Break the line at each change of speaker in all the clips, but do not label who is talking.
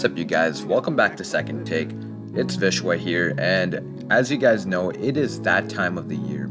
What's up, you guys? Welcome back to Second Take. It's Vishwa here, and as you guys know, it is that time of the year.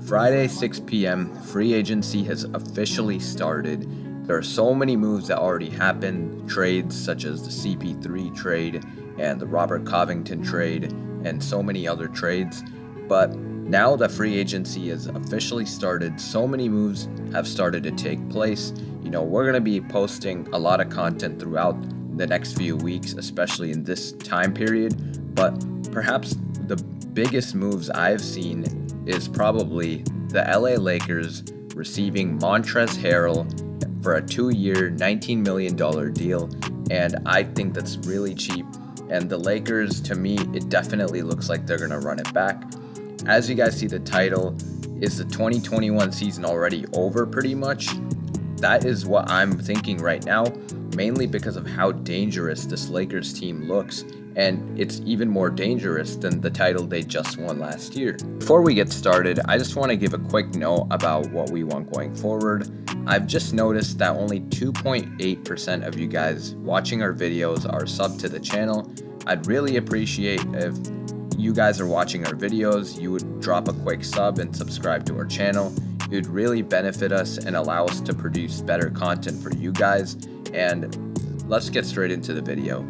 Friday, 6 p.m., free agency has officially started. There are so many moves that already happened, trades such as the CP3 trade and the Robert Covington trade, and so many other trades. But now that free agency has officially started, so many moves have started to take place. We're going to be posting a lot of content throughout the next few weeks, especially in this time period. But perhaps the biggest moves I've seen is probably the LA Lakers receiving Montrezl Harrell for a 2-year, $19 million deal. And I think that's really cheap. And the Lakers, to me, it definitely looks like they're going to run it back. As you guys see the title, is the 2021 season already over pretty much? That is what I'm thinking right now, mainly because of how dangerous this Lakers team looks, and it's even more dangerous than the title they just won last year. Before we get started, I just want to give a quick note about what we want going forward. I've just noticed that only 2.8% of you guys watching our videos are subbed to the channel. I'd really appreciate if you guys are watching our videos, you would drop a quick sub and subscribe to our channel. It would really benefit us and allow us to produce better content for you guys. And let's get straight into the video.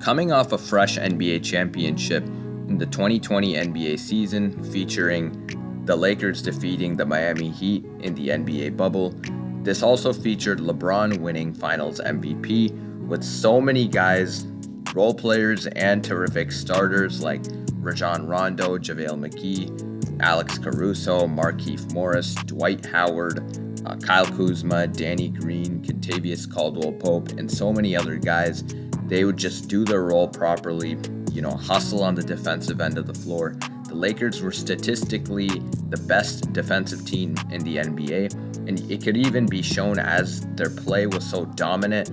Coming off a fresh NBA championship in the 2020 NBA season, featuring the Lakers defeating the Miami Heat in the NBA bubble, this also featured LeBron winning Finals MVP with so many guys, role players, and terrific starters like Rajon Rondo, JaVale McGee, Alex Caruso, Markieff Morris, Dwight Howard, Kyle Kuzma, Danny Green, Kentavious Caldwell-Pope, and so many other guys. They would just do their role properly, hustle on the defensive end of the floor. The Lakers were statistically the best defensive team in the NBA, and it could even be shown as their play was so dominant.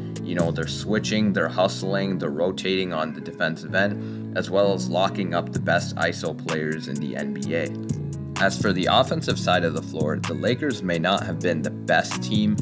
They're switching, they're hustling, they're rotating on the defensive end, as well as locking up the best ISO players in the NBA. As for the offensive side of the floor, the Lakers may not have been the best team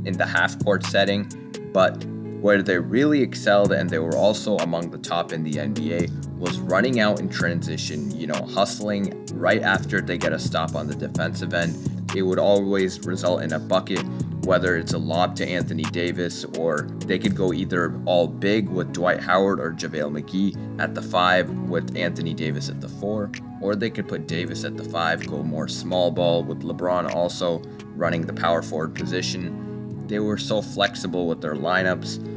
in the half-court setting, but where they really excelled, and they were also among the top in the NBA, was running out in transition, hustling right after they get a stop on the defensive end. It would always result in a bucket, whether it's a lob to Anthony Davis, or they could go either all big with Dwight Howard or JaVale McGee at the 5 with Anthony Davis at the 4, or they could put Davis at the 5, go more small ball with LeBron also running the power forward position. They were so flexible with their lineups.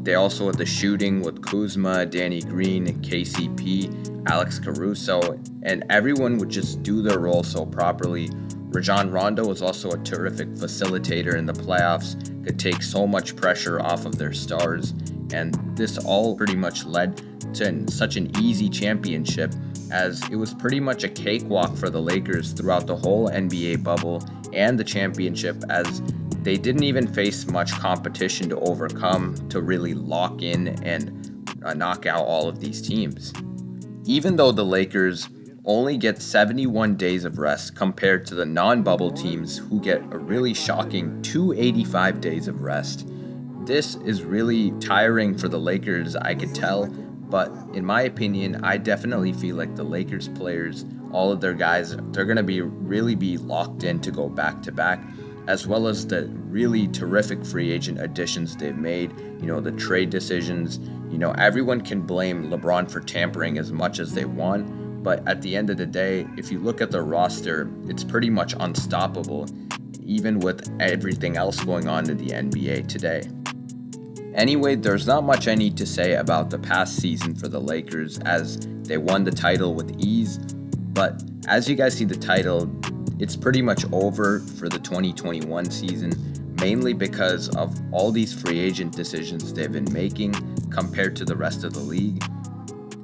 They also had the shooting with Kuzma, Danny Green, KCP, Alex Caruso, and everyone would just do their role so properly. Rajon Rondo was also a terrific facilitator in the playoffs, could take so much pressure off of their stars, and this all pretty much led to such an easy championship, as it was pretty much a cakewalk for the Lakers throughout the whole NBA bubble and the championship, as they didn't even face much competition to overcome to really lock in and knock out all of these teams. Even though the Lakers only get 71 days of rest compared to the non-bubble teams who get a really shocking 285 days of rest. This is really tiring for the Lakers, I could tell, but in my opinion, I definitely feel like the Lakers players, all of their guys, they're going to really be locked in to go back to back, as well as the really terrific free agent additions they've made, the trade decisions. Everyone can blame LeBron for tampering as much as they want, but at the end of the day, if you look at the roster, it's pretty much unstoppable, even with everything else going on in the NBA today. Anyway, there's not much I need to say about the past season for the Lakers, as they won the title with ease. But as you guys see the title, it's pretty much over for the 2021 season, mainly because of all these free agent decisions they've been making compared to the rest of the league.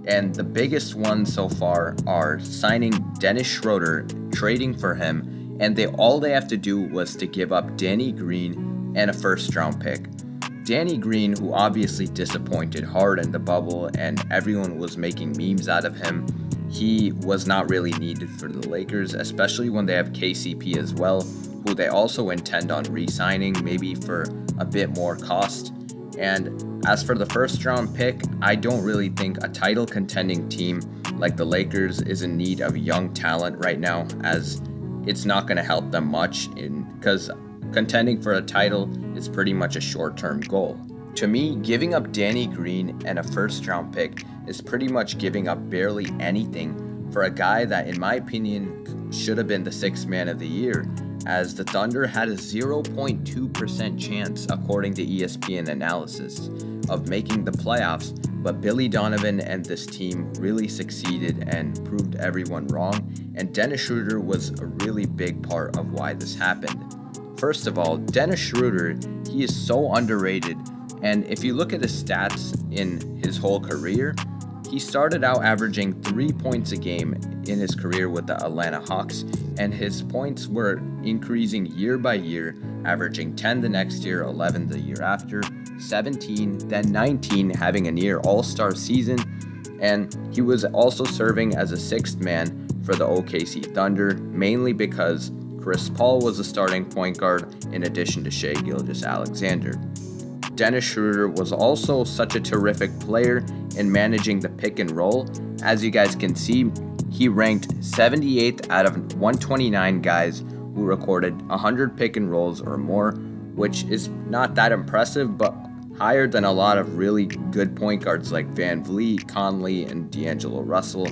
And the biggest ones so far are signing Dennis Schroder, trading for him, and all they have to do was to give up Danny Green and a first-round pick. Danny Green, who obviously disappointed hard in the bubble and everyone was making memes out of him, he was not really needed for the Lakers, especially when they have KCP as well, who they also intend on re-signing, maybe for a bit more cost. And as for the first round pick, I don't really think a title contending team like the Lakers is in need of young talent right now, as it's not going to help them much because contending for a title is pretty much a short-term goal. To me, giving up Danny Green and a first-round pick is pretty much giving up barely anything for a guy that, in my opinion, should have been the sixth man of the year, as the Thunder had a 0.2% chance, according to ESPN analysis, of making the playoffs, but Billy Donovan and this team really succeeded and proved everyone wrong, and Dennis Schroder was a really big part of why this happened. First of all, Dennis Schroder, he is so underrated, and if you look at his stats in his whole career, he started out averaging 3 points a game in his career with the Atlanta Hawks, and his points were increasing year by year, averaging 10 the next year, 11 the year after, 17, then 19, having a near all-star season, and he was also serving as a sixth man for the OKC Thunder, mainly because Chris Paul was a starting point guard in addition to Shai Gilgeous-Alexander. Dennis Schroder was also such a terrific player in managing the pick and roll. As you guys can see, he ranked 78th out of 129 guys who recorded 100 pick and rolls or more, which is not that impressive, but higher than a lot of really good point guards like Van Vliet, Conley, and D'Angelo Russell.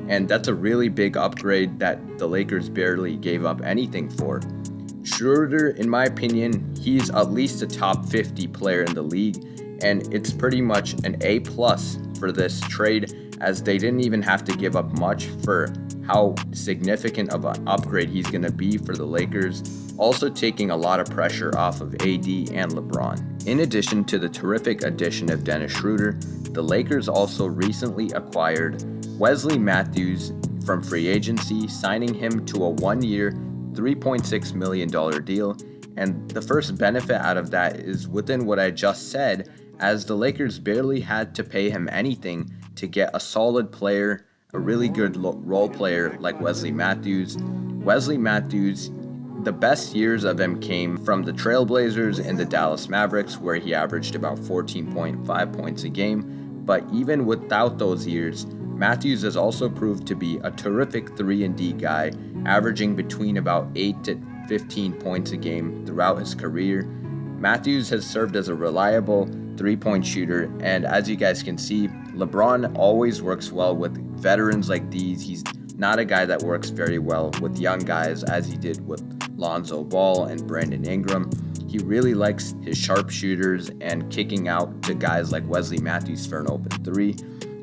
And that's a really big upgrade that the Lakers barely gave up anything for. Schroder, in my opinion, he's at least a top 50 player in the league, and it's pretty much an A+ for this trade, as they didn't even have to give up much for how significant of an upgrade he's going to be for the Lakers, also taking a lot of pressure off of AD and LeBron. In addition to the terrific addition of Dennis Schroder, the Lakers also recently acquired Wesley Matthews from free agency, signing him to a 1-year, $3.6 million deal, and the first benefit out of that is within what I just said, as the Lakers barely had to pay him anything to get a solid player, a really good role player like Wesley Matthews. Wesley Matthews, the best years of him came from the Trailblazers and the Dallas Mavericks, where he averaged about 14.5 points a game, but even without those years, Matthews has also proved to be a terrific 3-and-D guy, averaging between about 8 to 15 points a game throughout his career. Matthews has served as a reliable three-point shooter, and as you guys can see, LeBron always works well with veterans like these. He's not a guy that works very well with young guys, as he did with Lonzo Ball and Brandon Ingram. He really likes his sharpshooters and kicking out to guys like Wesley Matthews for an open three.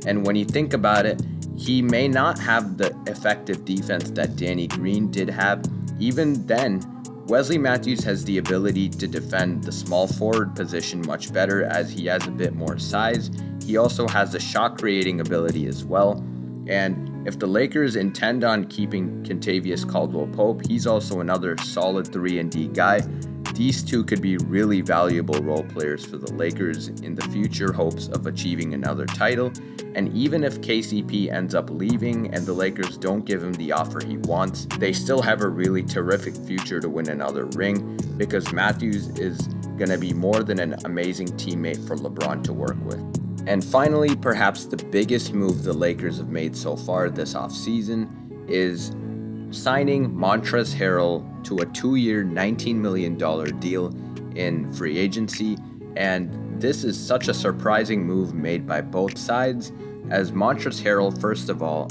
And when you think about it, he may not have the effective defense that Danny Green did have. Even then, Wesley Matthews has the ability to defend the small forward position much better, as he has a bit more size. He also has the shot creating ability as well. And if the Lakers intend on keeping Kentavious Caldwell-Pope, he's also another solid 3-and-D guy. These two could be really valuable role players for the Lakers in the future hopes of achieving another title. And even if KCP ends up leaving and the Lakers don't give him the offer he wants, they still have a really terrific future to win another ring, because Matthews is going to be more than an amazing teammate for LeBron to work with. And finally, perhaps the biggest move the Lakers have made so far this offseason is signing Montrezl Harrell to a 2-year, $19 million deal in free agency. And this is such a surprising move made by both sides, as Montrezl Harrell, first of all,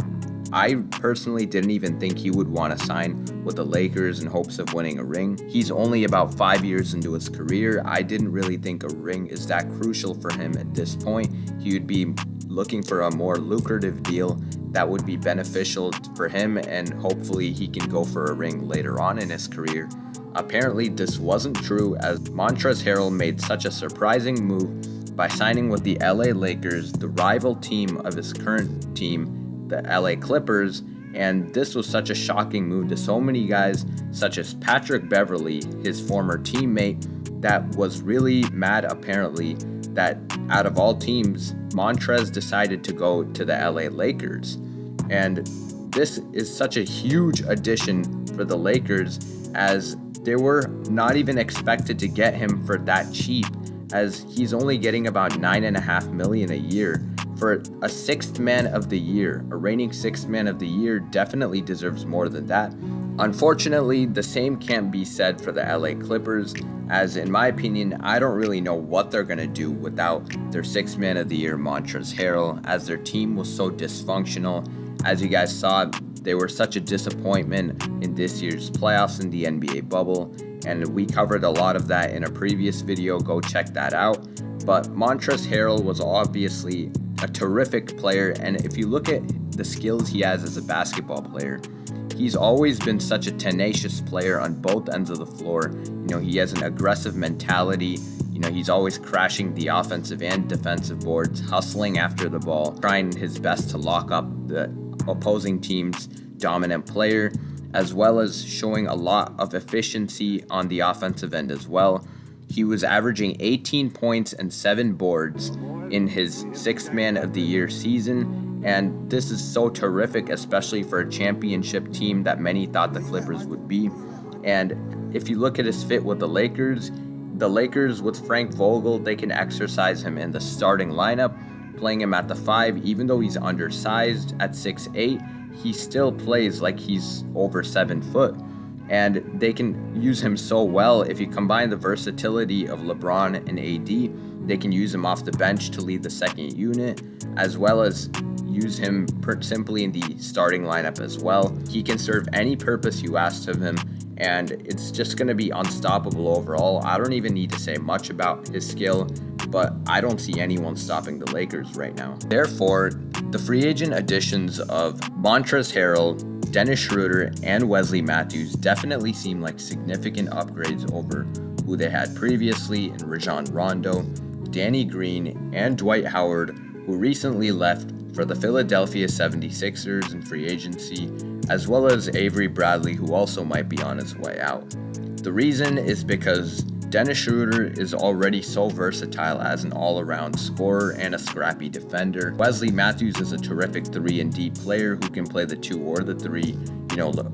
I personally didn't even think he would want to sign with the Lakers in hopes of winning a ring. He's only about 5 years into his career. I didn't really think a ring is that crucial for him at this point. He would be looking for a more lucrative deal that would be beneficial for him, and hopefully he can go for a ring later on in his career. Apparently this wasn't true, as Montrezl Harrell made such a surprising move by signing with the LA Lakers, the rival team of his current team, the LA Clippers, and this was such a shocking move to so many guys, such as Patrick Beverley, his former teammate, that was really mad apparently that out of all teams, Montrezl decided to go to the LA Lakers. And this is such a huge addition for the Lakers, as they were not even expected to get him for that cheap, as he's only getting about $9.5 million a year. For a sixth man of the year, a reigning sixth man of the year definitely deserves more than that. Unfortunately, the same can't be said for the LA Clippers, as in my opinion, I don't really know what they're going to do without their sixth man of the year, Montrezl Harrell, as their team was so dysfunctional. As you guys saw, they were such a disappointment in this year's playoffs in the NBA bubble, and we covered a lot of that in a previous video. Go check that out. But Montrezl Harrell was obviously a terrific player, and if you look at the skills he has as a basketball player, he's always been such a tenacious player on both ends of the floor. He has an aggressive mentality. He's always crashing the offensive and defensive boards, hustling after the ball, trying his best to lock up the opposing team's dominant player, as well as showing a lot of efficiency on the offensive end as well. He was averaging 18 points and 7 boards in his sixth man of the year season, and this is so terrific, especially for a championship team that many thought the Clippers would be. And if you look at his fit with the Lakers with Frank Vogel, they can exercise him in the starting lineup, playing him at the 5. Even though he's undersized at 6'8", he still plays like he's over 7 foot. And they can use him so well. If you combine the versatility of LeBron and AD, they can use him off the bench to lead the second unit, as well as use him simply in the starting lineup as well. He can serve any purpose you asked of him, and it's just going to be unstoppable overall. I don't even need to say much about his skill, but I don't see anyone stopping the Lakers right now. Therefore, the free agent additions of Montrezl Harrell, Dennis Schroder, and Wesley Matthews definitely seem like significant upgrades over who they had previously in Rajon Rondo, Danny Green, and Dwight Howard, who recently left for the Philadelphia 76ers in free agency, as well as Avery Bradley, who also might be on his way out. The reason is because Dennis Schroder is already so versatile as an all-around scorer and a scrappy defender. Wesley Matthews is a terrific 3-and-D player who can play the 2 or the 3.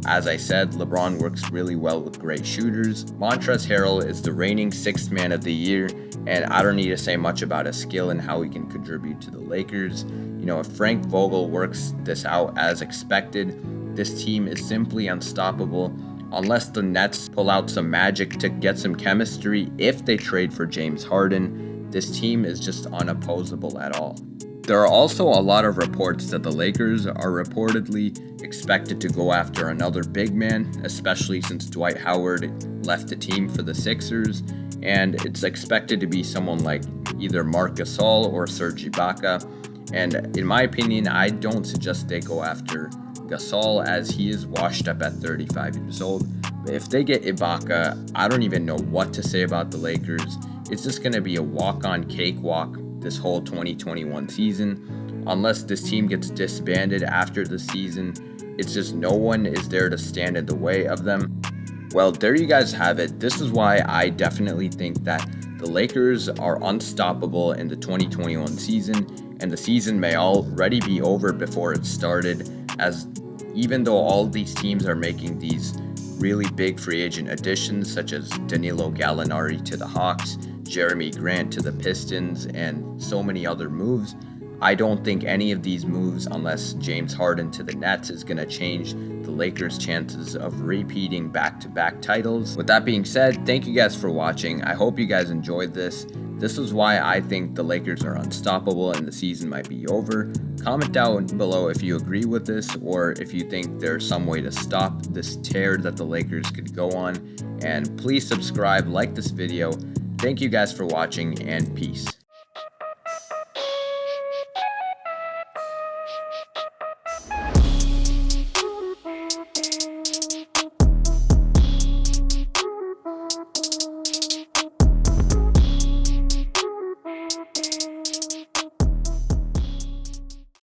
As I said, LeBron works really well with great shooters. Montrezl Harrell is the reigning sixth man of the year, and I don't need to say much about his skill and how he can contribute to the Lakers. If Frank Vogel works this out as expected, this team is simply unstoppable. Unless the Nets pull out some magic to get some chemistry if they trade for James Harden, this team is just unopposable at all. There are also a lot of reports that the Lakers are reportedly expected to go after another big man, especially since Dwight Howard left the team for the Sixers, and it's expected to be someone like either Marc Gasol or Serge Ibaka. And in my opinion, I don't suggest they go after Gasol, as he is washed up at 35 years old. But if they get Ibaka, I don't even know what to say about the Lakers. It's just going to be a walk-on cakewalk this whole 2021 season. Unless this team gets disbanded after the season, it's just no one is there to stand in the way of them. Well, there you guys have it. This is why I definitely think that the Lakers are unstoppable in the 2021 season, and the season may already be over before it started, as even though all these teams are making these really big free agent additions, such as Danilo Gallinari to the Hawks, Jeremy Grant to the Pistons, and so many other moves, I don't think any of these moves, unless James Harden to the Nets, is going to change the Lakers' chances of repeating back-to-back titles. With that being said, thank you guys for watching. I hope you guys enjoyed this. This is why I think the Lakers are unstoppable and the season might be over. Comment down below if you agree with this, or if you think there's some way to stop this tear that the Lakers could go on. And please subscribe, like this video. Thank you guys for watching, and peace.